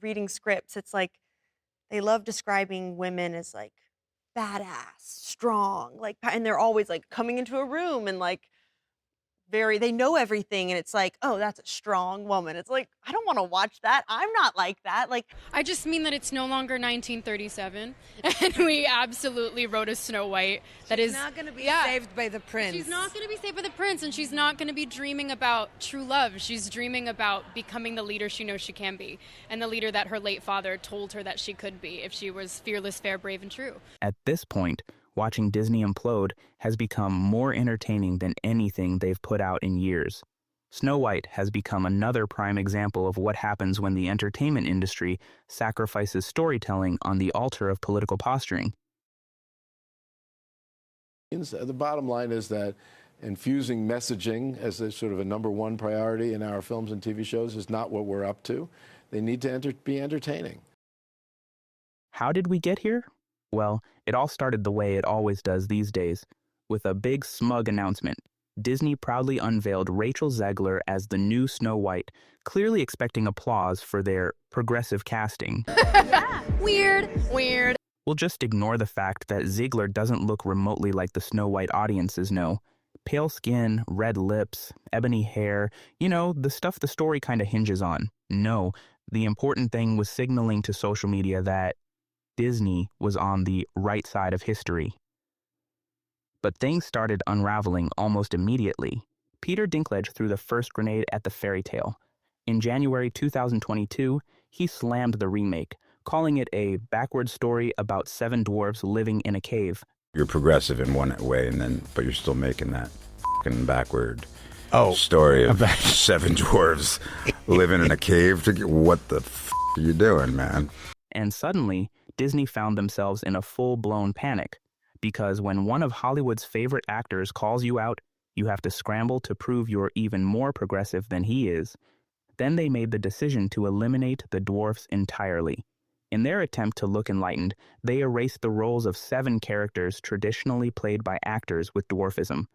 reading scripts, it's like they love describing women as like badass, strong, like, and they're always like coming into a room and like they know everything, and it's like, oh, that's a strong woman. It's like, I don't want to watch that. I'm not like that. Like, I just mean that it's no longer 1937, and we absolutely wrote a Snow White that She's is not going to be yeah. saved by the prince. She's not going to be saved by the prince, and she's not going to be dreaming about true love. She's dreaming about becoming the leader she knows she can be, and the leader that her late father told her that she could be if she was fearless, fair, brave, and true. At this point, watching Disney implode has become more entertaining than anything they've put out in years. Snow White has become another prime example of what happens when the entertainment industry sacrifices storytelling on the altar of political posturing. The bottom line is that infusing messaging as a sort of a #1 priority in our films and TV shows is not what we're up to. They need to be entertaining. How did we get here? Well, it all started the way it always does these days, with a big smug announcement. Disney proudly unveiled Rachel Zegler as the new Snow White, clearly expecting applause for their progressive casting. Weird. We'll just ignore the fact that Zegler doesn't look remotely like the Snow White audiences know. Pale skin, red lips, ebony hair, the stuff the story kind of hinges on. No, the important thing was signaling to social media that Disney was on the right side of history. But things started unraveling almost immediately. Peter Dinklage threw the first grenade at the fairy tale. In January 2022, he slammed the remake, calling it a backward story about 7 dwarves living in a cave. You're progressive in one way, but you're still making that fucking backward story of 7 dwarves living in a cave. What the are you doing, man? And suddenly, Disney found themselves in a full-blown panic. Because when one of Hollywood's favorite actors calls you out, you have to scramble to prove you're even more progressive than he is. Then they made the decision to eliminate the dwarfs entirely. In their attempt to look enlightened, they erased the roles of 7 characters traditionally played by actors with dwarfism.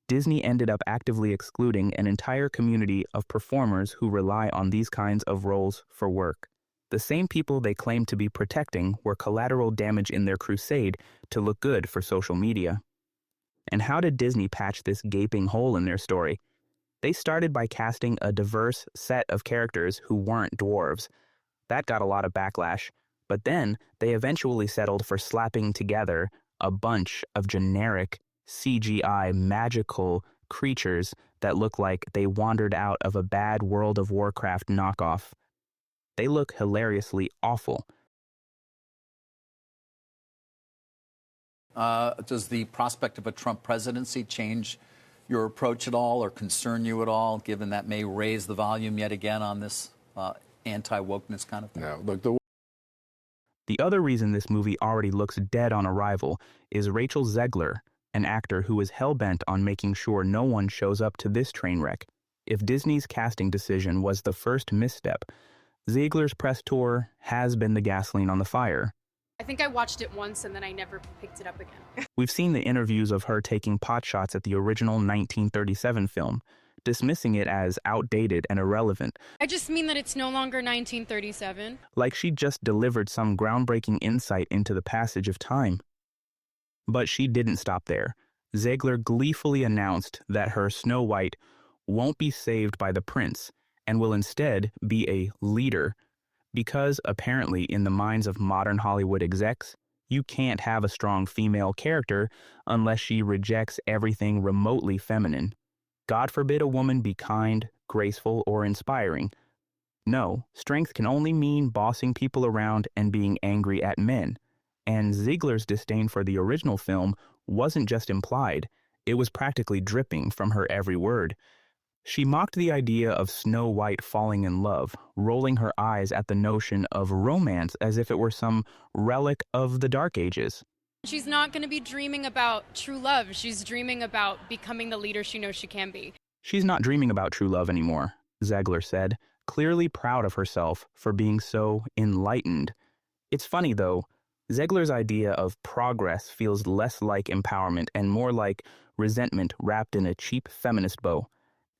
Disney ended up actively excluding an entire community of performers who rely on these kinds of roles for work. The same people they claimed to be protecting were collateral damage in their crusade to look good for social media. And how did Disney patch this gaping hole in their story? They started by casting a diverse set of characters who weren't dwarves. That got a lot of backlash, but then they eventually settled for slapping together a bunch of generic CGI magical creatures that look like they wandered out of a bad World of Warcraft knockoff. They look hilariously awful. Does the prospect of a Trump presidency change your approach at all or concern you at all, given that may raise the volume yet again on this anti-wokeness kind of thing? No, look, The other reason this movie already looks dead on arrival is Rachel Zegler, an actor who is hell-bent on making sure no one shows up to this train wreck. If Disney's casting decision was the first misstep, Zegler's press tour has been the gasoline on the fire. I think I watched it once and then I never picked it up again. We've seen the interviews of her taking potshots at the original 1937 film, dismissing it as outdated and irrelevant. I just mean that it's no longer 1937. Like she just delivered some groundbreaking insight into the passage of time. But she didn't stop there. Zegler gleefully announced that her Snow White won't be saved by the prince and will instead be a leader, because apparently in the minds of modern Hollywood execs, you can't have a strong female character unless she rejects everything remotely feminine. God forbid a woman be kind, graceful, or inspiring. No, strength can only mean bossing people around and being angry at men. And Ziegler's disdain for the original film wasn't just implied, it was practically dripping from her every word. She mocked the idea of Snow White falling in love, rolling her eyes at the notion of romance as if it were some relic of the Dark Ages. She's not going to be dreaming about true love. She's dreaming about becoming the leader she knows she can be. She's not dreaming about true love anymore, Zegler said, clearly proud of herself for being so enlightened. It's funny, though. Zegler's idea of progress feels less like empowerment and more like resentment wrapped in a cheap feminist bow.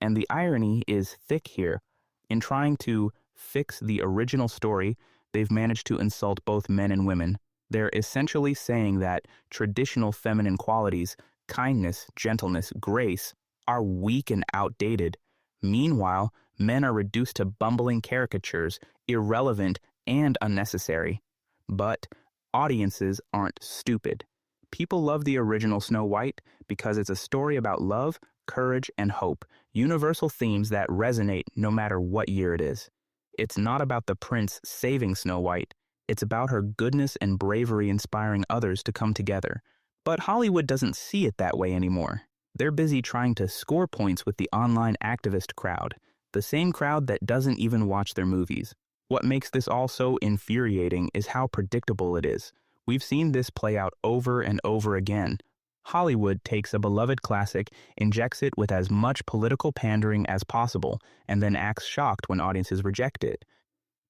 And the irony is thick here. In trying to fix the original story, they've managed to insult both men and women. They're essentially saying that traditional feminine qualities, kindness, gentleness, grace, are weak and outdated. Meanwhile, men are reduced to bumbling caricatures, irrelevant and unnecessary. But audiences aren't stupid. People love the original Snow White because it's a story about love, courage, and hope, universal themes that resonate no matter what year it is. It's not about the prince saving Snow White. It's about her goodness and bravery inspiring others to come together. But Hollywood doesn't see it that way anymore. They're busy trying to score points with the online activist crowd, the same crowd that doesn't even watch their movies. What makes this all so infuriating is how predictable it is. We've seen this play out over and over again. Hollywood takes a beloved classic, injects it with as much political pandering as possible, and then acts shocked when audiences reject it.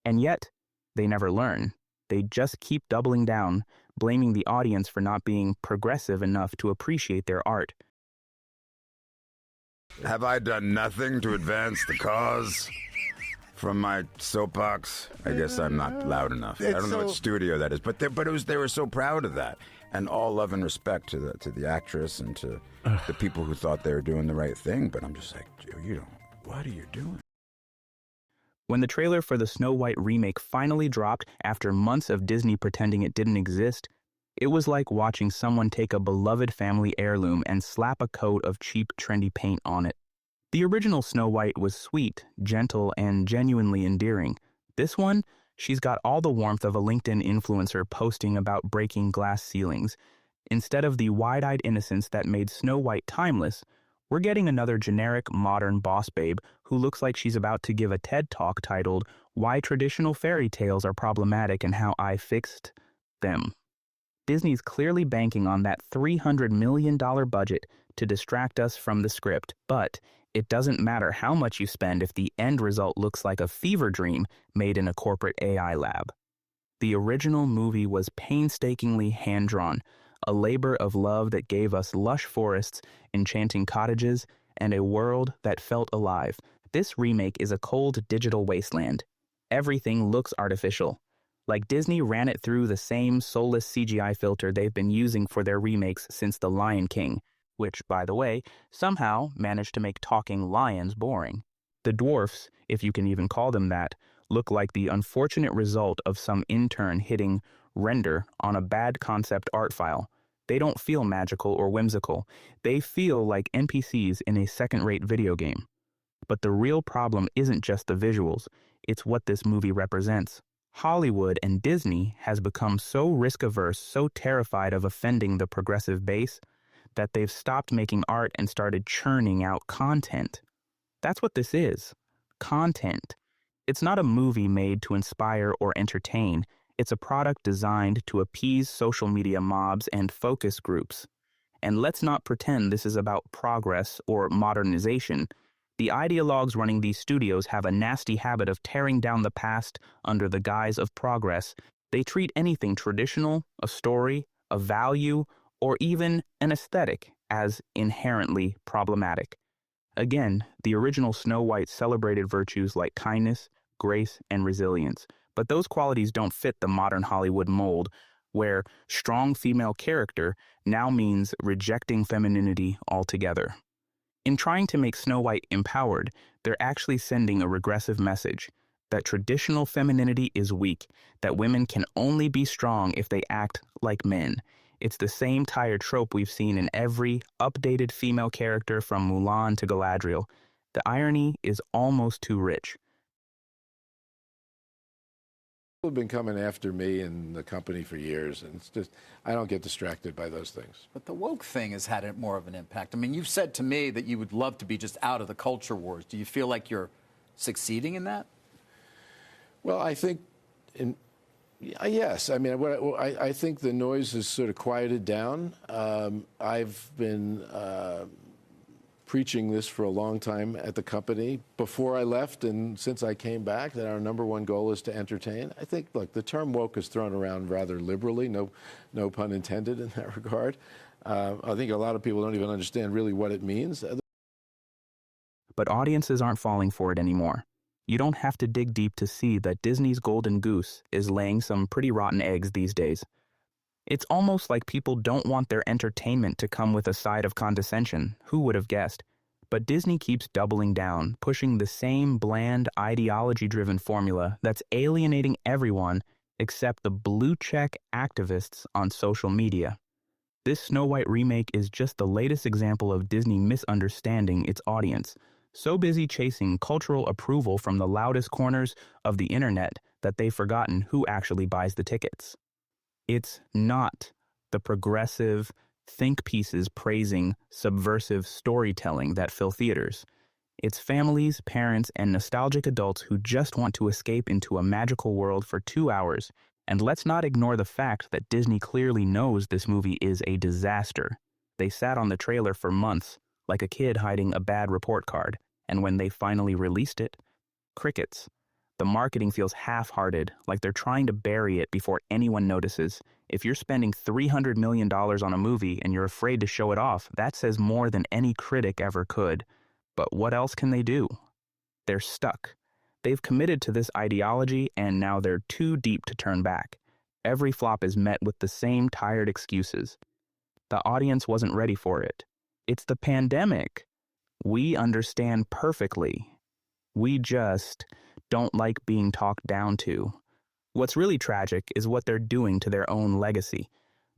And yet, they never learn. They just keep doubling down, blaming the audience for not being progressive enough to appreciate their art. Have I done nothing to advance the cause? From my soapbox, I guess I'm not loud enough. I don't know what studio that is, but they were so proud of that, and all love and respect to the actress and to the people who thought they were doing the right thing. But I'm just like, what are you doing? When the trailer for the Snow White remake finally dropped after months of Disney pretending it didn't exist, it was like watching someone take a beloved family heirloom and slap a coat of cheap, trendy paint on it. The original Snow White was sweet, gentle, and genuinely endearing. This one, she's got all the warmth of a LinkedIn influencer posting about breaking glass ceilings. Instead of the wide-eyed innocence that made Snow White timeless, we're getting another generic, modern boss babe who looks like she's about to give a TED Talk titled, "Why Traditional Fairy Tales Are Problematic and How I Fixed Them." Disney's clearly banking on that $300 million budget to distract us from the script, but it doesn't matter how much you spend if the end result looks like a fever dream made in a corporate AI lab. The original movie was painstakingly hand-drawn, a labor of love that gave us lush forests, enchanting cottages, and a world that felt alive. This remake is a cold digital wasteland. Everything looks artificial. Like Disney ran it through the same soulless CGI filter they've been using for their remakes since The Lion King, which, by the way, somehow managed to make talking lions boring. The dwarfs, if you can even call them that, look like the unfortunate result of some intern hitting render on a bad concept art file. They don't feel magical or whimsical. They feel like NPCs in a second-rate video game. But the real problem isn't just the visuals, it's what this movie represents. Hollywood and Disney has become so risk-averse, so terrified of offending the progressive base, that they've stopped making art and started churning out content. That's what this is. Content. It's not a movie made to inspire or entertain. It's a product designed to appease social media mobs and focus groups. And let's not pretend this is about progress or modernization. The ideologues running these studios have a nasty habit of tearing down the past under the guise of progress. They treat anything traditional, a story, a value, or even an aesthetic as inherently problematic. Again, the original Snow White celebrated virtues like kindness, grace, and resilience, but those qualities don't fit the modern Hollywood mold, where strong female character now means rejecting femininity altogether. In trying to make Snow White empowered, they're actually sending a regressive message that traditional femininity is weak, that women can only be strong if they act like men. It's the same tired trope we've seen in every updated female character from Mulan to Galadriel. The irony is almost too rich. People have been coming after me and the company for years, and it's just, I don't get distracted by those things. But the woke thing has had more of an impact. I mean, you've said to me that you would love to be just out of the culture wars. Do you feel like you're succeeding in that? Well, I think, yes. I mean, I think the noise has sort of quieted down. I've been preaching this for a long time at the company before I left and since I came back, that our number one goal is to entertain. I think, look, the term woke is thrown around rather liberally, no pun intended in that regard. I think a lot of people don't even understand really what it means. But audiences aren't falling for it anymore. You don't have to dig deep to see that Disney's golden goose is laying some pretty rotten eggs these days. It's almost like people don't want their entertainment to come with a side of condescension. Who would have guessed? But Disney keeps doubling down, pushing the same bland, ideology-driven formula that's alienating everyone except the blue-check activists on social media. This Snow White remake is just the latest example of Disney misunderstanding its audience, so busy chasing cultural approval from the loudest corners of the internet that they've forgotten who actually buys the tickets. It's not the progressive think pieces praising subversive storytelling that fill theaters. It's families, parents, and nostalgic adults who just want to escape into a magical world for 2 hours. And let's not ignore the fact that Disney clearly knows this movie is a disaster. They sat on the trailer for months, like a kid hiding a bad report card, and when they finally released it, crickets. The marketing feels half-hearted, like they're trying to bury it before anyone notices. If you're spending $300 million on a movie and you're afraid to show it off, that says more than any critic ever could. But what else can they do? They're stuck. They've committed to this ideology, and now they're too deep to turn back. Every flop is met with the same tired excuses. The audience wasn't ready for it. It's the pandemic. We understand perfectly. We just don't like being talked down to. What's really tragic is what they're doing to their own legacy.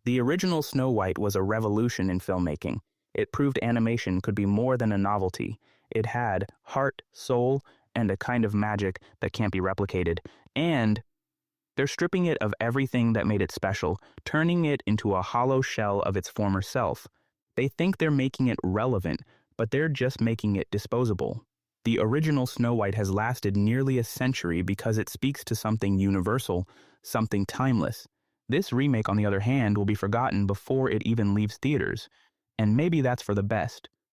The original Snow White was a revolution in filmmaking. It proved animation could be more than a novelty. It had heart, soul, and a kind of magic that can't be replicated. And they're stripping it of everything that made it special, turning it into a hollow shell of its former self. They think they're making it relevant, but they're just making it disposable. The original Snow White has lasted nearly a century because it speaks to something universal, something timeless. This remake, on the other hand, will be forgotten before it even leaves theaters. And maybe that's for the best.